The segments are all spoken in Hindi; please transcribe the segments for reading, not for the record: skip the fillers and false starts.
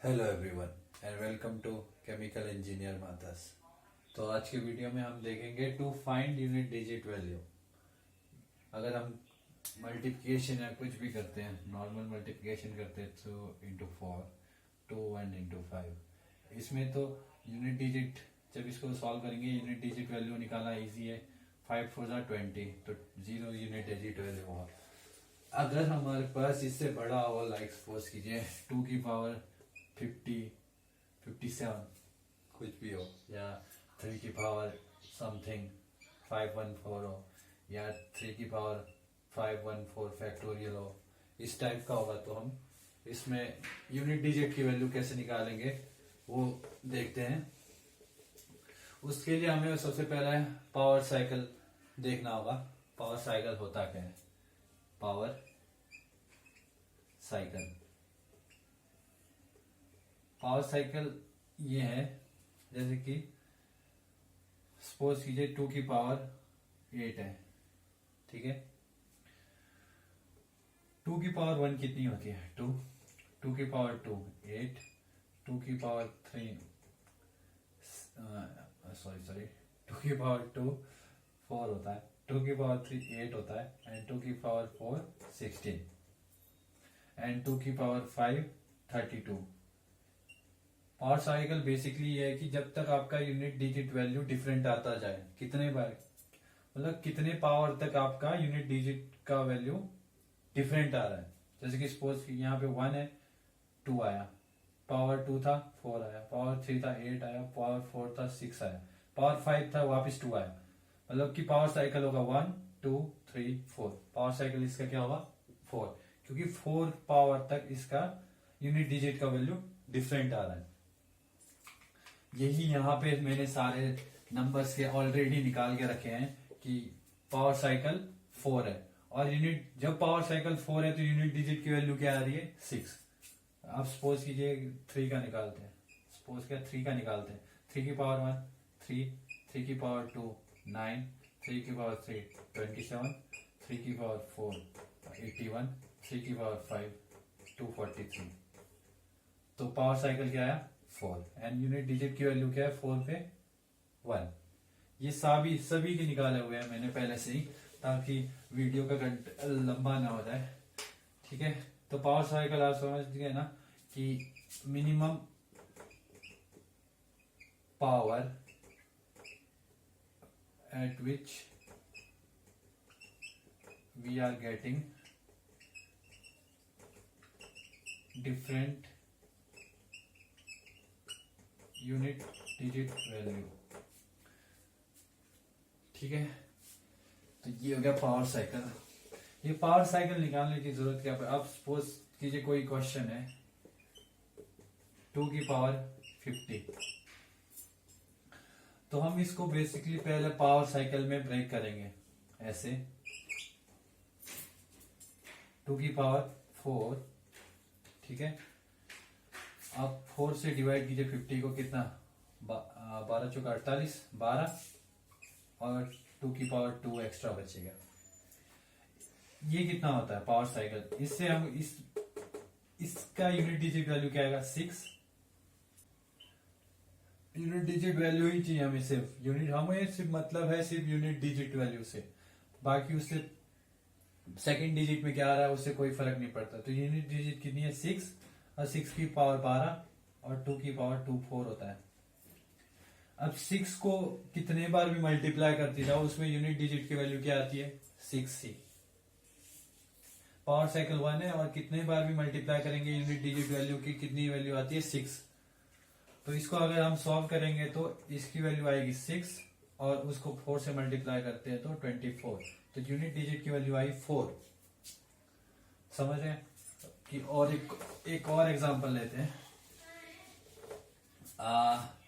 Hello everyone and welcome to chemical engineer मातास। तो आज की वीडियो में हम देखेंगे to find unit digit value. अगर हम मल्टीप्लिकेशन या कुछ भी करते हैं, नॉर्मल मल्टीप्लिकेशन करते हैं तो इंटू 4 2 1 इंटू 5, इसमें तो यूनिट डिजिट जब इसको सॉल्व करेंगे यूनिट डिजिट वैल्यू निकालना इजी है। 5 4 ज़ा 20 तो 0 यूनिट डिजिट वैल्यू होगा। अगर हमारे पास इससे बड़ा हो, लाइक सपोज कीजिए 2 की पावर 50 57 कुछ भी हो, या 3 की पावर समथिंग 514 हो, या 3 की पावर 514 फैक्टोरियल हो, इस टाइप का होगा तो हम इसमें यूनिट डिजिट की वैल्यू कैसे निकालेंगे वो देखते हैं। उसके लिए हमें सबसे पहले पावर साइकिल देखना होगा। पावर साइकिल होता क्या है? पावर साइकिल ये है, जैसे कि सपोज कीजिए 2 की पावर 8 है, ठीक है। 2 की पावर 1 कितनी होती है? 2 2 की पावर 2 8, 2 की पावर 3 सॉरी 2 की पावर 2 4 होता है, 2 की पावर 3 8 होता है, एंड 2 की पावर 4 16, एंड 2 की पावर 5 32। पावर साइकिल बेसिकली ये है कि जब तक आपका यूनिट डिजिट वैल्यू डिफरेंट आता जाए, कितने बार मतलब कितने पावर तक आपका यूनिट डिजिट का वैल्यू डिफरेंट आ रहा है। जैसे कि सपोज यहाँ पे 1 है 2 आया, पावर 2 था 4 आया, पावर 3 था 8 आया, पावर 4 था 6 आया, पावर 5 था वापस 2 आया। मतलब कि पावर साइकिल होगा 1 2 3 4। पावर साइकिल इसका क्या होगा? 4, क्योंकि 4 पावर तक इसका यूनिट डिजिट का वैल्यू डिफरेंट आ रहा है। यही यहाँ पे मैंने सारे नंबर्स के ऑलरेडी निकाल के रखे हैं कि पावर साइकिल 4 है, और यूनिट जब पावर साइकिल 4 है तो यूनिट डिजिट की वैल्यू क्या आ रही है? 6। अब सपोज कीजिए 3 का निकालते हैं, 3 की पावर 1 3, 3 की पावर 2 9, 3 की पावर 3 27, 3 की पावर 4 81, 3 की पावर 5 243। तो पावर साइकिल क्या आया? 4, एंड यूनिट डिजिट की वैल्यू क्या है? 4 पे 1। ये सभी के निकाले हुए हैं मैंने पहले से ही, ताकि वीडियो का लंबा ना हो जाए, ठीक है। तो पावर साइकिल आप समझ गए ना कि minimum power at which we are getting different unit digit value, ठीक है। तो ये हो गया पावर साइकिल। ये पावर साइकिल निकालने की जरूरत क्या है? अब सपोज कीजिए कोई क्वेश्चन है 2 की पावर 50, तो हम इसको बेसिकली पहले पावर साइकिल में ब्रेक करेंगे ऐसे। 2 की पावर 4, ठीक है। अब 4 से डिवाइड कीजिए 50 को, कितना 12 चौका 48 12, और 2 की पावर 2 एक्स्ट्रा बचेगा। ये कितना होता है पावर साइकिल? इससे हम इसका यूनिट डिजिट वैल्यू क्या आएगा? 6। यूनिट डिजिट वैल्यू ही चाहिए हमें, सिर्फ मतलब है सिर्फ यूनिट डिजिट वैल्यू से, बाकी उससे सेकंड डिजिट में क्या आ रहा है उससे कोई फर्क नहीं पड़ता। तो यूनिट डिजिट कितनी है? 6, और 6 की पावर 12, और 2 की पावर 2 4 होता है। अब 6 को कितने बार भी मल्टीप्लाई करती जाओ, उसमें यूनिट डिजिट की वैल्यू क्या आती है? 6 ही। पावर साइकिल 1 है, और कितने बार भी मल्टीप्लाई करेंगे यूनिट डिजिट वैल्यू की कितनी वैल्यू आती है? 6। तो इसको अगर हम सॉल्व करेंगे तो इसकी वैल्यू आएगी 6, और उसको 4 से मल्टीप्लाई करते हैं तो 24। तो यूनिट डिजिट की वैल्यू आई 4। समझ रहे हैं? कि और एक और एग्जांपल लेते हैं।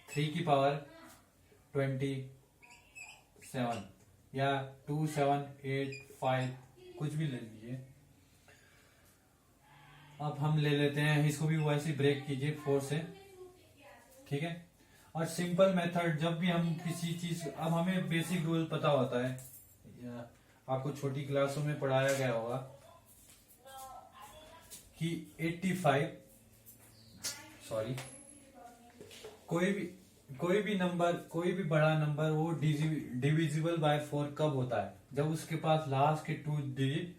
3 की पावर 27, या 2 7 8 5 कुछ भी ले लीजिए। अब हम ले लेते हैं इसको भी वैसे ब्रेक कीजिए 4 से, ठीक है। और सिंपल मेथड, जब भी हम किसी चीज, अब हमें बेसिक रूल पता होता है, आपको छोटी क्लासों में पढ़ाया गया होगा कि 85 सॉरी, कोई भी नंबर, कोई भी बड़ा नंबर वो डिविजिबल बाय 4 कब होता है? जब उसके पास लास्ट के 2 डिजिट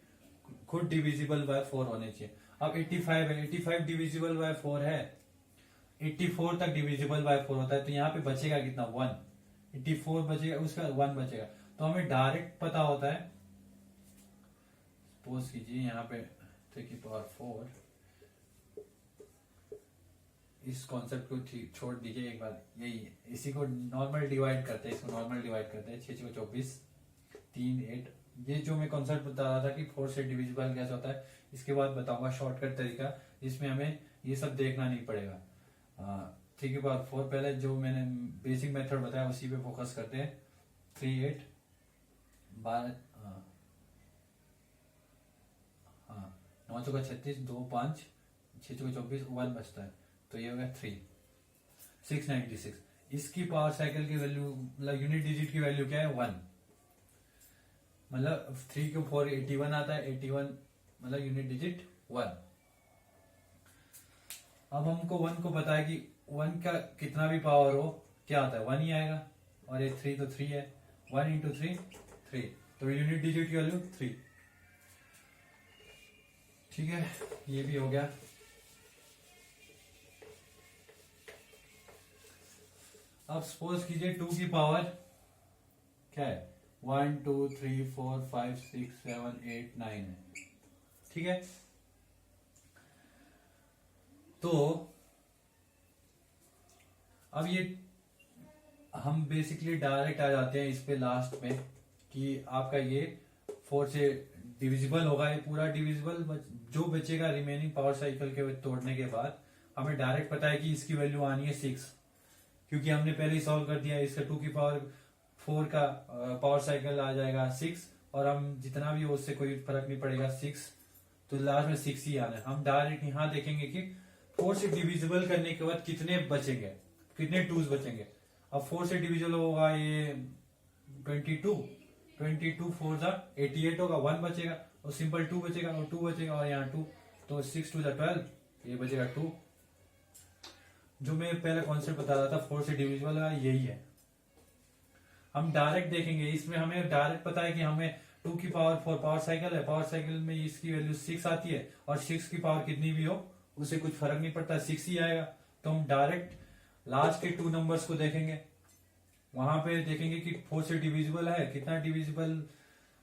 खुद डिविजिबल बाय 4 होने चाहिए। अब 85 है, 85 डिविजिबल बाय 4 है, 84 तक डिविजिबल बाय 4 होता है, तो यहाँ पे बचेगा कितना? 1। 84 बचेगा, उसका 1 बचेगा। तो हमें डायरेक्ट पता होता है, सपोज कीजिए यहाँ पे 3 की पावर 4, इस कॉन्सेप्ट को छोड़ दीजिए एक बार, यही है। इसी को नॉर्मल डिवाइड करते हैं, इसको नॉर्मल डिवाइड करते हैं, 6 को 24, 3 8। ये जो मैं कॉन्सेप्ट बता रहा था कि 4 से डिविजिबल कैसे होता है, इसके बाद बताऊंगा शॉर्टकट तरीका, जिसमें हमें ये सब देखना नहीं पड़ेगा। 3 की पावर 4, पहले जो मैंने बेसिक मेथड बताया उसी पे फोकस करते हैं। 3 8 12, हाँ 9 चौका 36, 2 5, 6 चौका 24, 1 बचता है, तो ये हो गया 3, 696। इसकी पावर साइकिल की वैल्यू, मतलब यूनिट डिजिट की वैल्यू क्या है? 1। मतलब 3 को 4 81 आता है, 81 मतलब यूनिट डिजिट 1। अब हमको 1 को पता है कि 1 का कितना भी पावर हो क्या आता है? 1 ही आएगा, और ये 3 तो 3 है, 1 इंटू 3 3, तो यूनिट डिजिट की वैल्यू 3। ठीक है, ये भी हो गया। अब सपोज कीजिए 2 की पावर क्या है? 1 2 3 4 5 6 7 8 9 है, ठीक है। तो अब ये हम बेसिकली डायरेक्ट आ जाते हैं इस पे लास्ट में, कि आपका ये 4 से डिविजिबल होगा, ये पूरा डिविजिबल। जो बचेगा रिमेनिंग पावर साइकिल के तोड़ने के बाद, हमें डायरेक्ट पता है कि इसकी वैल्यू आनी है 6, क्योंकि हमने पहले ही सॉल्व कर दिया। इसका 2 की पावर 4 का पावर साइकिल आ जाएगा 6, और हम जितना भी हो उससे कोई फर्क नहीं पड़ेगा, 6, तो लास्ट में 6 ही आना है। हम डायरेक्ट यहाँ देखेंगे कि 4 से डिविजिबल करने के बाद कितने बचेंगे, कितने 2s बचेंगे। अब 4 से डिविजिबल होगा ये 22, 22 4 जा 88 होगा, 1 बचेगा, और सिंपल 2 बचेगा, और 2 बचेगा, और यहाँ 2, तो 6 2 जा 12, ये बचेगा 2। जो मैं पहले कॉन्सेप्ट बता रहा था 4 से डिविजिबल है, यही है। हम डायरेक्ट देखेंगे, इसमें हमें डायरेक्ट पता है कि हमें 2 की पावर 4 पावर साइकिल है, पावर साइकिल में इसकी वैल्यू 6 आती है, और 6 की पावर कितनी भी हो उससे कुछ फर्क नहीं पड़ता, 6 ही आएगा। तो हम डायरेक्ट लास्ट के 2 नंबर्स को देखेंगे, वहां पे देखेंगे कि 4 से डिविजिबल है, कितना डिविजिबल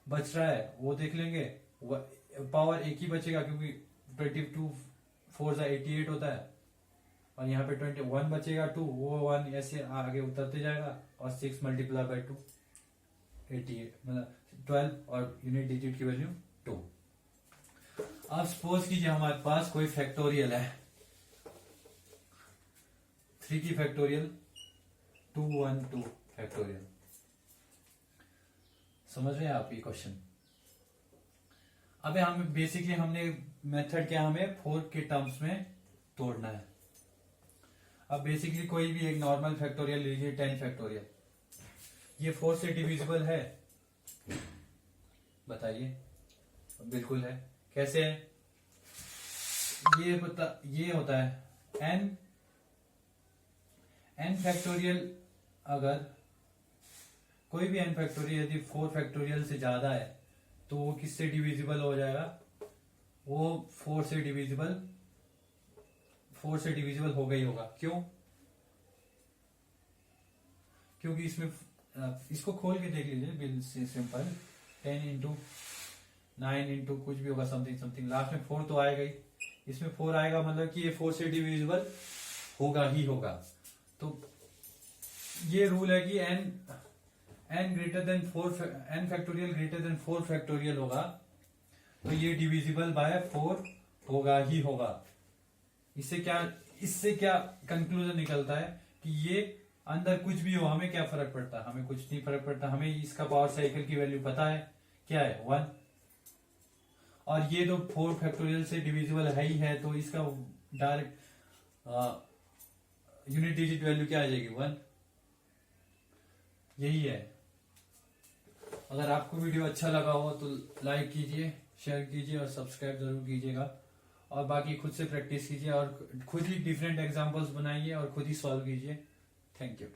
बच रहा है वो देख लेंगे। पावर एक ही बचेगा, क्योंकि 22 4 जा 88 होता है, और यहाँ पे 21 बचेगा 2, वो 1 ऐसे आगे उतरते जाएगा, और 6 मल्टीप्लाई बाय 2 88, मतलब 12, और यूनिट डिजिट की वैल्यू 2। अब सपोज कीजिए हमारे पास कोई फैक्टोरियल है, 3 की फैक्टोरियल 212 फैक्टोरियल। समझ रहे हैं आप ये क्वेश्चन? अबे हमें बेसिकली हमने मेथड क्या, हमें 4 के टर्म्स में तोड़ना है। अब बेसिकली कोई भी एक नॉर्मल फैक्टोरियल लीजिए, 10 फैक्टोरियल, ये 4 से डिविजिबल है? बताइए। बिल्कुल है। कैसे है? ये होता है n फैक्टोरियल। अगर कोई भी n फैक्टोरियल यदि 4 फैक्टोरियल से ज्यादा है, तो वो किससे डिविजिबल हो जाएगा? वो 4 से डिविजिबल होगा ही होगा। क्यों? क्योंकि इसमें इसको खोल के देख लीजिए, बिल सिंपल, 10 इंटू 9 इंटू कुछ भी होगा, समथिंग लास्ट में 4 तो आएगा ही। इसमें 4 आएगा, मतलब कि ये 4 से डिविजिबल होगा ही होगा। तो ये रूल है कि n greater than 4, n factorial greater than 4 factorial होगा, तो ये डिविजिबल बाय 4 होगा ही होगा। इससे क्या कंक्लूजन निकलता है कि ये अंदर कुछ भी हो, हमें क्या फर्क पड़ता है? हमें कुछ नहीं फर्क पड़ता। हमें इसका पावर साइकिल की वैल्यू पता है, क्या है? 1। और ये तो 4 फैक्टोरियल से डिविजिबल है ही है, तो इसका डायरेक्ट यूनिट डिजिट वैल्यू क्या आ जाएगी? 1। यही है। अगर आपको वीडियो अच्छा लगा हो तो लाइक कीजिए, शेयर कीजिए, और सब्सक्राइब जरूर कीजिएगा। और बाकी खुद से प्रैक्टिस कीजिए और खुद ही डिफरेंट एग्जांपल्स बनाइए और खुद ही सॉल्व कीजिए। Thank you.